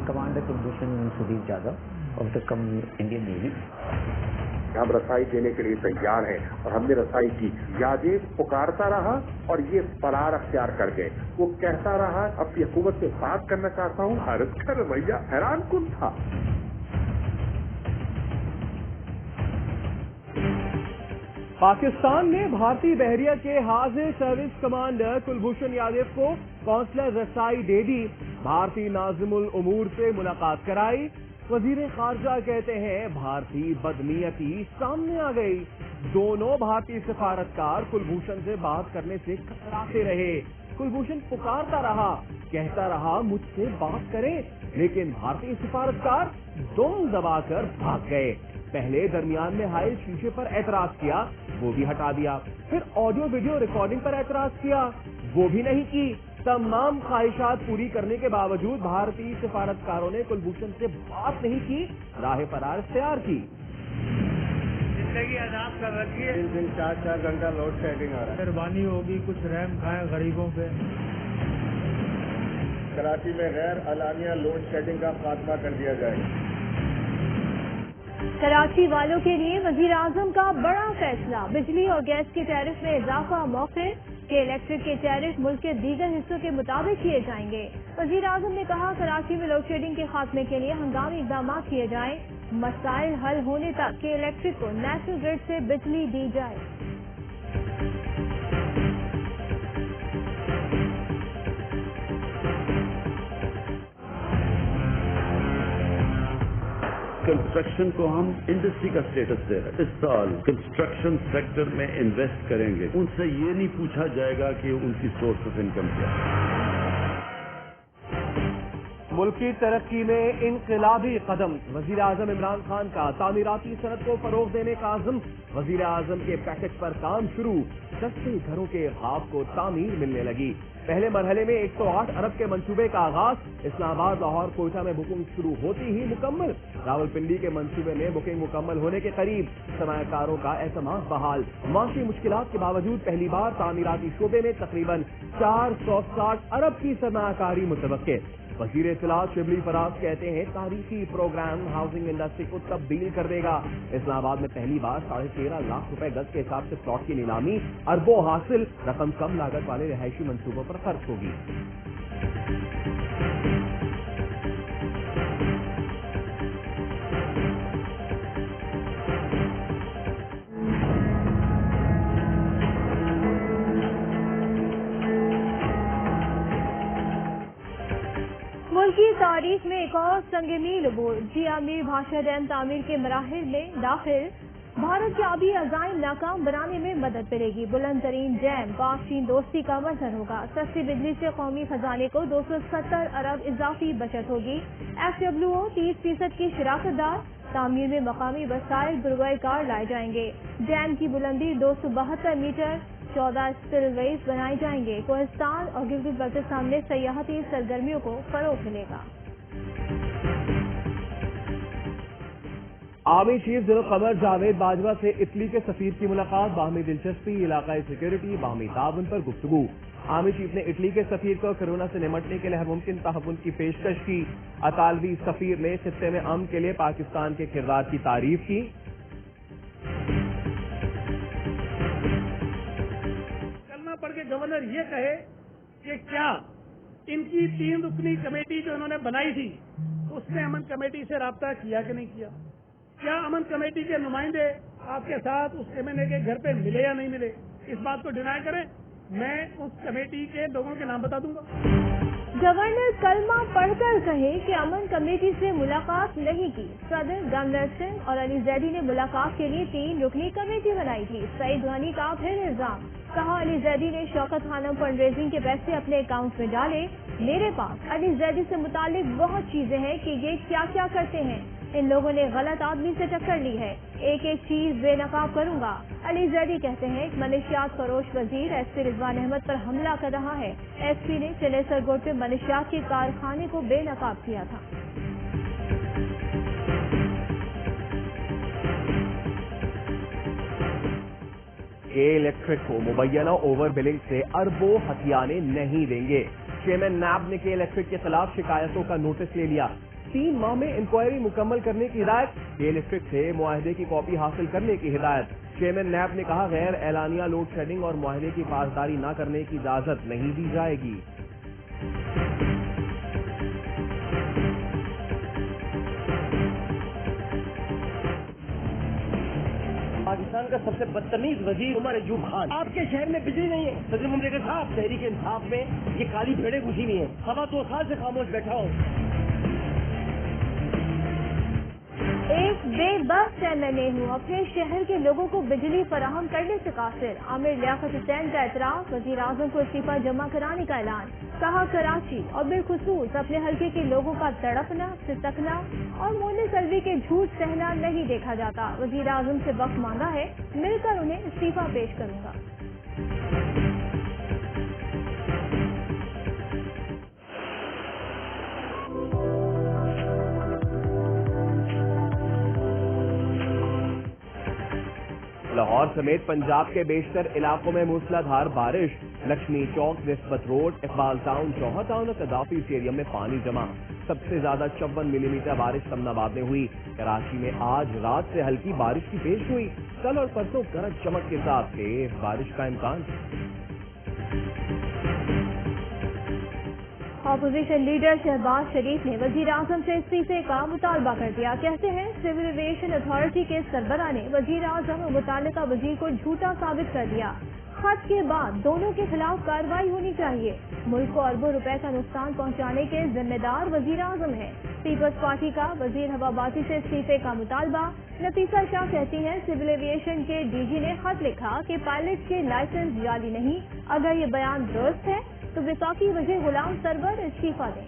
Commander Kulbhushan Sudhir Yadav of the Indian Navy. हम रसाई देने के लिए तैयार हैं और हमने रसाई की। यादेव पुकारता रहा और ये फरार अख्तियार कर गए। वो कहता रहा अपनी हुकूमत से बात करना चाहता हूँ। भारत का रवैया हैरान कुन था। पाकिस्तान ने भारतीय बहरिया के हाजिर सर्विस कमांडर कुलभूषण यादव को कौंसलर रसाई दे दी। भारतीय नाज़िमुल उमूर से मुलाकात कराई। वजीर खारजा कहते हैं भारतीय बदनीयती सामने आ गई। दोनों भारतीय सफारतकार कुलभूषण से बात करने से कतराते रहे। कुलभूषण पुकारता रहा, कहता रहा मुझसे बात करें, लेकिन भारतीय सफारतकार दम दबाकर भाग गए। पहले दरमियान में हाई शीशे पर एतराज किया, वो भी हटा दिया। फिर ऑडियो वीडियो रिकॉर्डिंग पर एतराज किया, वो भी नहीं की। तमाम ख्वाहिशात पूरी करने के बावजूद भारतीय सफारतकारों ने कुलभूषण से बात नहीं की, राह फरार इख्तियार की। जिंदगी आजाद कर रखी है। दिन 4-4 घंटा लोड शेडिंग आ रहा है। मेहरबानी होगी, कुछ रहम खाएं गरीबों पे। कराची में गैर अलानिया लोड शेडिंग का खात्मा कर दिया जाए। कराची वालों के लिए वजीर आजम का बड़ा फैसला। बिजली और गैस के टैरिफ में इजाफा मौखिर के इलेक्ट्रिक के टैरिफ मुल्क के दीगर हिस्सों के मुताबिक किए जाएंगे। वजीर आजम ने कहा कराची में लोड शेडिंग के खात्मे के लिए हंगामी इकदाम किए जाएं। मसाइल हल होने तक के इलेक्ट्रिक को नेशनल ग्रिड से बिजली दी जाए। कंस्ट्रक्शन को हम इंडस्ट्री का स्टेटस दे रहे हैं। इस साल कंस्ट्रक्शन सेक्टर में इन्वेस्ट करेंगे, उनसे ये नहीं पूछा जाएगा कि उनकी सोर्स ऑफ इनकम क्या है। मुल्की तरक्की में इनकलाबी कदम। वजीर आजम इमरान खान का तामीराती सनत को फरोग देने का आज़म। वजीर आजम के पैकेज पर काम शुरू। सस्ते घरों के ख्वाब को तामीर मिलने लगी। पहले मरहले में 108 अरब के मंसूबे का आगाज। इस्लामाबाद, लाहौर, कोयटा में बुकिंग शुरू होती ही मुकम्मल। रावलपिंडी के मंसूबे में बुकिंग मुकम्मल होने के करीब। सरमायाकारों का एतमाद बहाल। माशी मुश्किलात के बावजूद पहली बार तामीराती शोबे में तकरीबन 460 अरब की सरमायाकारी मुतवक्के। वजीर इत्तलात शिबली फराज कहते हैं तारीखी प्रोग्राम हाउसिंग इंडस्ट्री को तब्दील कर देगा। इस्लामाबाद में पहली बार 13.5 लाख रुपए गज के हिसाब से प्लॉट की नीलामी। अरबों हासिल। रकम कम लागत वाले रिहायशी मंसूबों पर खर्च होगी। की तारीख में एक और संग-ए-मील अबूर। जिया मीर भाषा डैम तामीर के मराहिल में दाखिल। भारत के आबी अज़ाइम नाकाम बनाने में मदद मिलेगी। बुलंद तरीन डैम पाक चीन दोस्ती का मंजर होगा। सस्ती बिजली से कौमी खजाने को 270 अरब इजाफी बचत होगी। FWO 30% की शिराकतदार। तामीर में मकामी वसाइल बुरवाईकार लाए जाएंगे। डैम की बुलंदी 272 मीटर। 14 स्पिलवेज बनाए जाएंगे। कोहिस्तान और गिलगित बल्तिस्तान में सयाहती सरगर्मियों को फरोग मिलेगा। Army chief general Qamar Javed Bajwa से इटली के सफीर की मुलाकात। बाहमी दिलचस्पी, इलाकाई सिक्योरिटी, बाहमी ताउन पर गुफ्तगू। आर्मी चीफ ने इटली के सफीर को कोरोना से निमटने के लिए हर मुमकिन तहव्वुन की पेशकश की। अतालवी सफीर ने खित्ते में अमन के लिए पाकिस्तान के किरदार की तारीफ की। पढ़ के गवर्नर ये कहे कि क्या इनकी 3 रुकनी कमेटी जो इन्होंने बनाई थी उसने अमन कमेटी से राब्ता किया कि नहीं किया? क्या अमन कमेटी के नुमाइंदे आपके साथ उस एमएनए के घर पे मिले या नहीं मिले? इस बात को डिनाई करें, मैं उस कमेटी के लोगों के नाम बता दूंगा। गवर्नर कलमा पढ़कर कहे कि अमन कमेटी से मुलाकात नहीं की। सदर गमनर सिंह और अली जैदी ने मुलाकात के लिए 3 रुकनी कमेटी बनाई थी। सईद गनी का फिर इल्जाम। कहा अली जैदी ने शौकत खानम फंड रेजिंग के पैसे अपने अकाउंट में डाले। मेरे पास अली जैदी से मुतालिक बहुत चीजें हैं कि ये क्या क्या करते हैं। इन लोगों ने गलत आदमी से टक्कर ली है। एक एक चीज बेनकाब करूंगा। अली जैदी कहते हैं मनशियात फरोश वजीर SP रिजवान अहमद पर हमला कर रहा है। SP ने चले सरगोट में मनशियात के कारखाने को बेनकाब किया था। इलेक्ट्रिक को मुबैना ओवर बिलिंग से अरबों हथियाने नहीं देंगे। चेयरमैन नैब ने के इलेक्ट्रिक के खिलाफ शिकायतों का नोटिस ले लिया। 3 माह में इंक्वायरी मुकम्मल करने की हिदायत। तेल डिस्ट्रिक्ट से मुआहदे की कॉपी हासिल करने की हिदायत। चेयरमैन नैब ने कहा, गैर एलानिया लोड शेडिंग और मुआहदे की पासदारी न करने की इजाजत नहीं दी जाएगी। पाकिस्तान का सबसे बदतमीज वजीर उमर अयूब खान, आपके शहर में बिजली नहीं है। सदर मुमलिकत साहब, तहरीक इंसाफ में ये काली भेड़ें घुसी हुई हैं। सवा 2 साल से खामोश बैठा हूँ। एक बेबस एमएलए हूँ, अपने शहर के लोगों को बिजली फराहम करने से कासिर। आमिर लियाकत हुसैन का एतराफ, वजीर आजम को इस्तीफा जमा कराने का ऐलान। कहा, कराची और बिलखुसूस अपने हल्के के लोगों का तड़पना, सिसकना और मोने सलवी के झूठ सहना नहीं देखा जाता। वजीर आजम से वक्त मांगा है, मिलकर उन्हें इस्तीफा पेश करूंगा। लाहौर समेत पंजाब के बेशतर इलाकों में मूसलाधार बारिश। लक्ष्मी चौक, निस्बत रोड, इकबाल टाउन, जौहर टाउन और कदाफी स्टेडियम में पानी जमा। सबसे ज्यादा 54 मिलीमीटर बारिश तमनाबाद में हुई। कराची में आज रात से हल्की बारिश की पेश हुई। कल और परसों गरज चमक के साथ तेज बारिश का इम्कान। अपोजिशन लीडर शहबाज शरीफ ने वजीर आजम से इस्तीफे का मुतालबा कर दिया। कहते हैं, सिविल एविएशन अथॉरिटी के सरबराह ने वजीर आजम और मुतालिका वजीर को झूठा साबित कर दिया। खत के बाद दोनों के खिलाफ कार्रवाई होनी चाहिए। मुल्क को अरबों रुपए का नुकसान पहुंचाने के जिम्मेदार वजीर आजम है। पीपल्स पार्टी का वजीर हवाबाजी से इस्तीफे का मुतालबा। नफीसा शाह कहती हैं, सिविल एविएशन के डीजी ने खत लिखा कि पायलट के लाइसेंस जाली नहीं। अगर ये बयान दुरुस्त है तो वफाकी वजीर गुलाम सरवर इस्तीफा दें।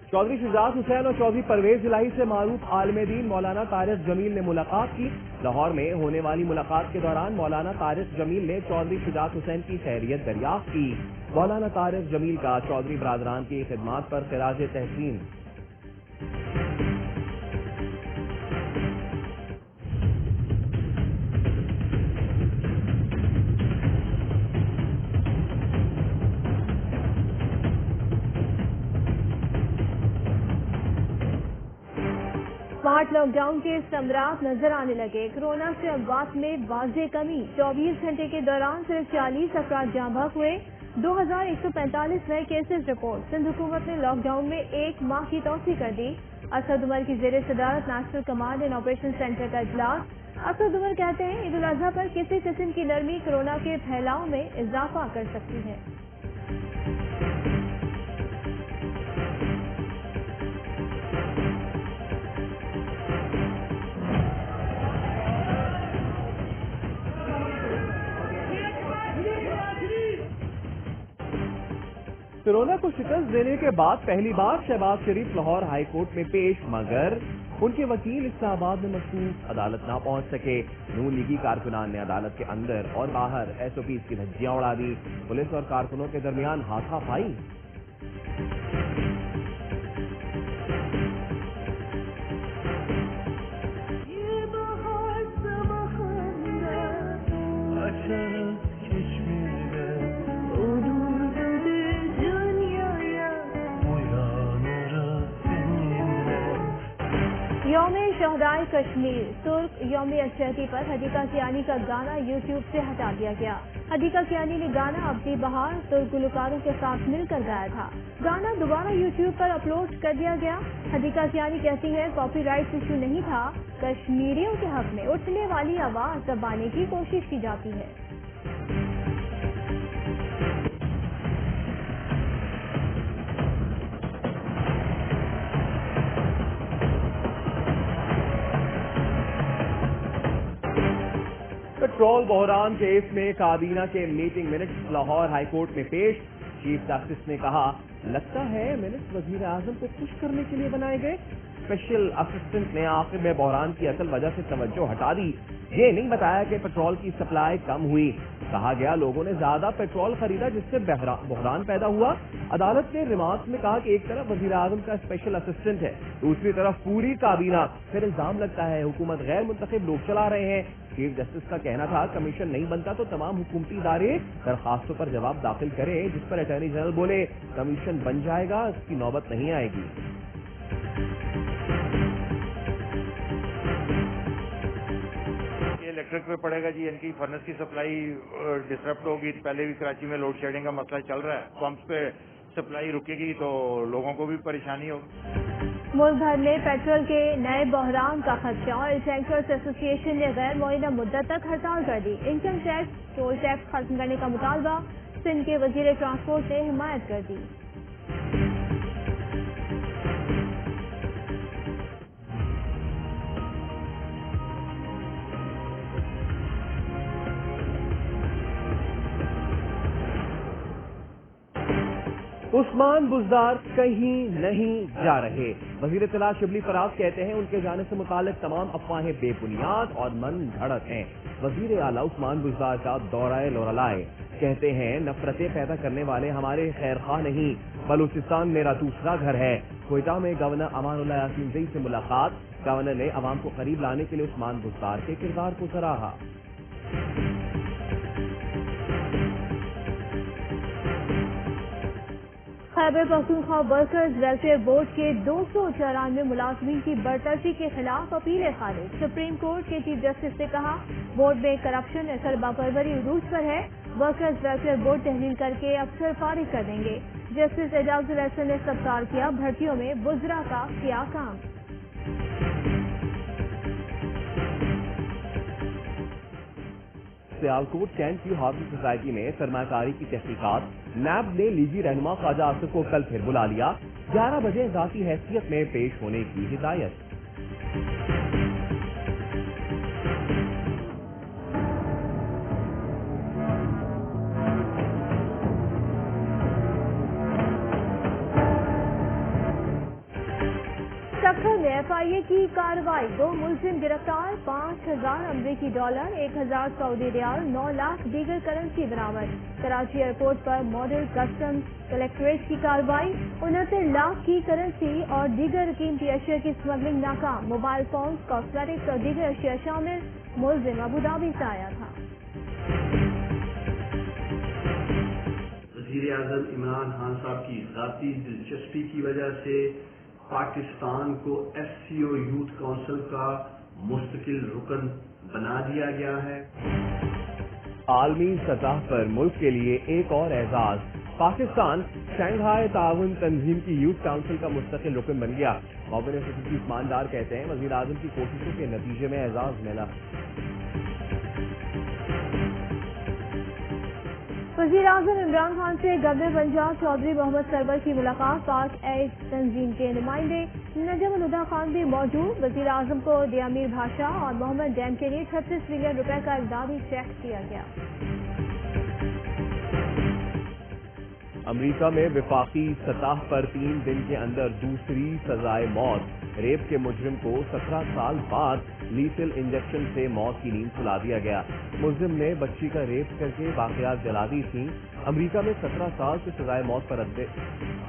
चौधरी शुजात हुसैन और चौधरी परवेज इलाही से मारूफ आलिम दीन मौलाना तारिक जमील ने मुलाकात की। लाहौर में होने वाली मुलाकात के दौरान मौलाना तारिक जमील ने चौधरी शुजात हुसैन की खैरियत दरियाफ्त की। मौलाना तारिक जमील का चौधरी बरादरान की खिदमात पर खिराज तहसीन। स्मार्ट लॉकडाउन के समरात नजर आने लगे। कोरोना से अफवात में वाज़ेह कमी। 24 घंटे के दौरान सिर्फ 40 अफराद जाँ बहक हुए। 2145 नए केसेस रिपोर्ट। सिंध हुकूमत ने लॉकडाउन में 1 माह की तौसीह कर दी। असद उमर की जेर सदारत national command and operation centre का इजलास। असद उमर कहते हैं, ईद उल अजहा पर किसी किस्म की नरमी कोरोना के फैलाव में इजाफा कर सकती है। कोरोना को शिकस्त देने के बाद पहली बार शहबाज शरीफ लाहौर हाई कोर्ट में पेश, मगर उनके वकील इस्लामाबाद में मखसूस अदालत ना पहुंच सके। नून लीगी कारकुनान ने अदालत के अंदर और बाहर SOPs की धज्जियां उड़ा दी। पुलिस और कारकुनों के दरमियान हाथापाई। यौम शहदाए कश्मीर तुर्क यौम यकजहती पर हदीका कियानी का गाना यूट्यूब से हटा दिया गया। हदीका कियानी ने गाना अब्दी बहार तुर्क गुलकारों के साथ मिलकर गाया था। गाना दोबारा यूट्यूब पर अपलोड कर दिया गया। हदीका कियानी कहती है, कॉपीराइट इशू नहीं था, कश्मीरियों के हक में उठने वाली आवाज दबाने की कोशिश की जाती है। पेट्रोल बहरान केस में काबीना के मीटिंग मिनट्स लाहौर हाईकोर्ट में पेश। चीफ जस्टिस ने कहा, लगता है मिनट्स वजीर आजम को खुश करने के लिए बनाए गए। स्पेशल असिस्टेंट ने आखिर में बहरान की असल वजह से तवज्जो हटा दी। ये नहीं बताया कि पेट्रोल की सप्लाई कम हुई। कहा गया लोगों ने ज्यादा पेट्रोल खरीदा जिससे बहरान पैदा हुआ। अदालत ने रिमार्क में कहा कि एक तरफ वजीर आजम का स्पेशल असिस्टेंट है, दूसरी तरफ पूरी काबीना। फिर इल्जाम लगता है हुकूमत गैर मुंतखब लोग चला रहे हैं। چیف جسٹس کا کہنا تھا کمیشن نہیں بنتا تو تمام حکومتی ادارے درخواستوں پر جواب داخل کریں، جس پر اٹارنی جنرل بولے کمیشن بن جائے گا، اس کی نوبت نہیں آئے گی۔ الیکٹرک پہ پڑے گا جی، ان کی فرنس کی سپلائی ڈسٹرپٹ ہوگی۔ پہلے بھی کراچی میں لوڈ شیڈنگ کا مسئلہ چل رہا ہے، پمپس پہ سپلائی رکے گی تو لوگوں کو بھی پریشانی ہوگی۔ ملک بھر میں پیٹرول کے نئے بحران کا خدشہ اور ٹینکرز ایسوسی ایشن نے غیر معینہ مدت تک ہڑتال کر دی۔ انکم ٹیکس ٹول ٹیکس ختم کرنے کا مطالبہ سندھ کے وزیر ٹرانسپورٹ نے حمایت کر دی۔ عثمان بزدار کہیں نہیں جا رہے۔ وزیر اطلاع شبلی فراز کہتے ہیں ان کے جانے سے متعلق تمام افواہیں بے بنیاد اور من گھڑت ہیں۔ وزیر اعلیٰ عثمان بزدار کا دورہ لورلائے، کہتے ہیں نفرتیں پیدا کرنے والے ہمارے خیر خواہ نہیں، بلوچستان میرا دوسرا گھر ہے۔ کوئٹہ میں گورنر امان اللہ یاسین زئی سے ملاقات، گورنر نے عوام کو قریب لانے کے لیے عثمان بزدار کے کردار کو سراہا۔ Khyber Pakhtunkhwa workers welfare board کے 294 ملازمین کی برطرفی کے خلاف اپیلیں خارج۔ سپریم کورٹ کے چیف جسٹس نے کہا بورڈ میں کرپشن اثر باپروری عروج پر ہے، ورکرز ویلفیئر بورڈ تحلیل کر کے افسر فارغ کر دیں گے۔ جسٹس اعجاز الحسن نے استفسار کیا بھرتیوں میں وزراء کا کیا کام۔ سیالکوٹ کینٹ کی ہاکی سوسائٹی میں سرمایہ کاری کی تحقیقات، نیب نے لیگی رہنما خواجہ آصف کو کل پھر بلا لیا، 11 بجے ذاتی حیثیت میں پیش ہونے کی ہدایت۔ سکھر میں ایف آئی اے کی کارروائی، 2 ملزم گرفتار، 5000 امریکی ڈالر، 1000 سعودی ریال، 9 لاکھ دیگر کرنسی برآمد۔ کراچی ایئرپورٹ پر ماڈل کسٹمز کلیکٹریٹ کی کارروائی، 69 لاکھ کی کرنسی اور دیگر قیمتی اشیاء کی اسمگلنگ ناکام، موبائل فونز، کاسمیٹکس اور دیگر اشیاء شامل، ملزم ابوظہبی سے آیا تھا۔ وزیر اعظم عمران خان صاحب کی ذاتی دلچسپی کی وجہ سے پاکستان کو ایس سی او یوتھ کونسل کا مستقل رکن بنا دیا گیا ہے۔ عالمی سطح پر ملک کے لیے ایک اور اعزاز، پاکستان شنگھائی تعاون تنظیم کی یوتھ کونسل کا مستقل رکن بن گیا۔ معاون خصوصی عثمان کہتے ہیں وزیر اعظم کی کوششوں کے نتیجے میں اعزاز ملا۔ وزیر اعظم عمران خان سے گورنر پنجاب چودھری محمد سرور کی ملاقات، پاک ایڈ تنظیم کے نمائندے نجم الہدا خان بھی موجود۔ وزیر اعظم کو دیا میر بھاشا اور محمد ڈیم کے لیے 36 ملین روپے کا امدادی چیک دیا گیا۔ امریکہ میں وفاقی سطح پر 3 دن کے اندر دوسری سزائے موت، ریپ کے مجرم کو 17 سال بعد لیتل انجیکشن سے موت کی نیند سلا دیا گیا۔ ملزم نے بچی کا ریپ کر کے باقیات جلا دی تھیں۔ امریکہ میں 17 سال سے سزائے موت پر رد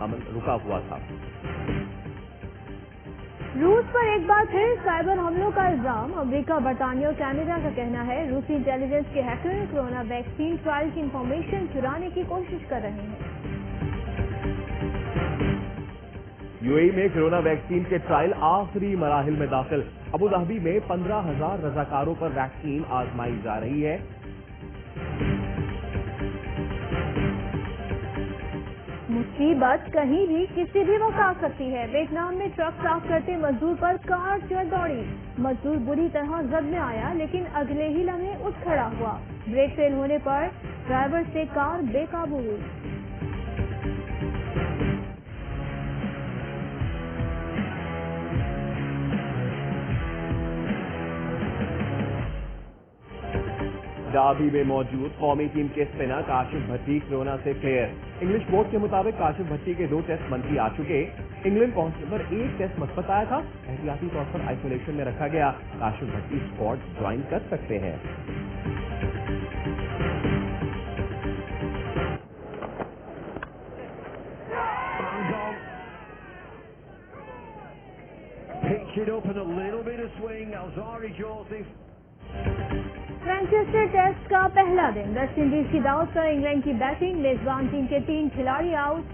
عمل رکا ہوا تھا۔ روس پر ایک بار پھر سائبر حملوں کا الزام، امریکہ، برطانیہ اور کینیڈا کا کہنا ہے روسی انٹیلیجنس کے ہیکر کورونا ویکسین ٹرائل کی انفارمیشن چرانے کی کوشش کر رہے ہیں۔ یو اے ای میں کورونا ویکسین کے ٹرائل آخری مراحل میں داخل، ابوظہبی میں 15,000 رضاکاروں پر ویکسین آزمائی جا رہی ہے۔ مصیبت کہیں بھی کسی بھی وقت آ سکتی ہے۔ ویتنام میں ٹرک صاف کرتے مزدور پر کار چڑھ دوڑی، مزدور بری طرح زد میں آیا لیکن اگلے ہی لمحے اٹھ کھڑا ہوا، بریک فیل ہونے پر ڈرائیور سے کار بے قابو ہوئی۔ ڈابی میں موجود قومی ٹیم کے اسپنر کاشف بھٹی کورونا سے کلیئر۔ انگلش بورڈ کے مطابق کاشف بھٹی کے 2 ٹیسٹ منفی آ چکے، انگلینڈ پہنچنے پر 1 ٹیسٹ مثبت آیا تھا، احتیاطی طور پر آئسولیشن میں رکھا گیا۔ کاشف بھٹی اسکواڈ جوائن کر سکتے ہیں۔ Pitch it up and a little bit of swing. Alzari Joseph. Manchester test का पहला दिन वेस्ट इंडीज की दावत पर इंग्लैंड की बैटिंग, मेजबान टीम के 3 खिलाड़ी आउट,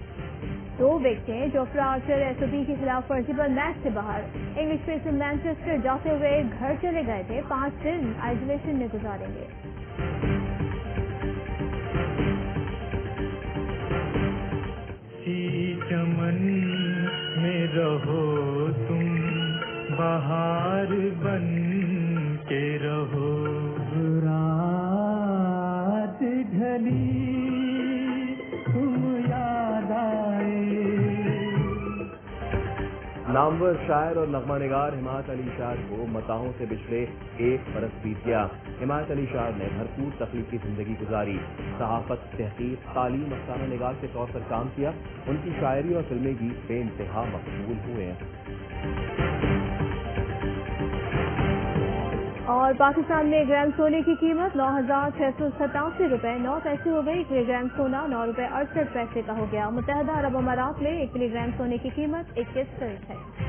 2 विकेटें। जोफ्रा आर्चर एसओपी के खिलाफ फर्जी पर मैच से बाहर। इंग्लिश पेसर मैनचेस्टर जाते हुए घर चले गए थे, 5 दिन आइसोलेशन में गुजारेंगे। चमन में रहो तुम, बहार बन के रहो, रात ढली तुम याद आए। नामवर शायर और नगमा निगार हिमायत अली शाह को मताहों से पिछले 1 बरस बीत गया। हिमायत अली शाह ने भरपूर तकलीफ की जिंदगी गुजारी, सहाफत, तहकीक, तालीम, अफसाना निगार के तौर पर काम किया। उनकी शायरी और फिल्मी गीत बेइंतहा मकबूल हुए हैं। और पाकिस्तान में 1 ग्राम सोने की कीमत 9,687 रुपए 9 पैसे हो गई। 1 किलोग्राम सोना 9 रुपए 68 पैसे का हो गया। मुत्तहदा अरब अमारात में 1 किलोग्राम सोने की कीमत 21 करोड़ है।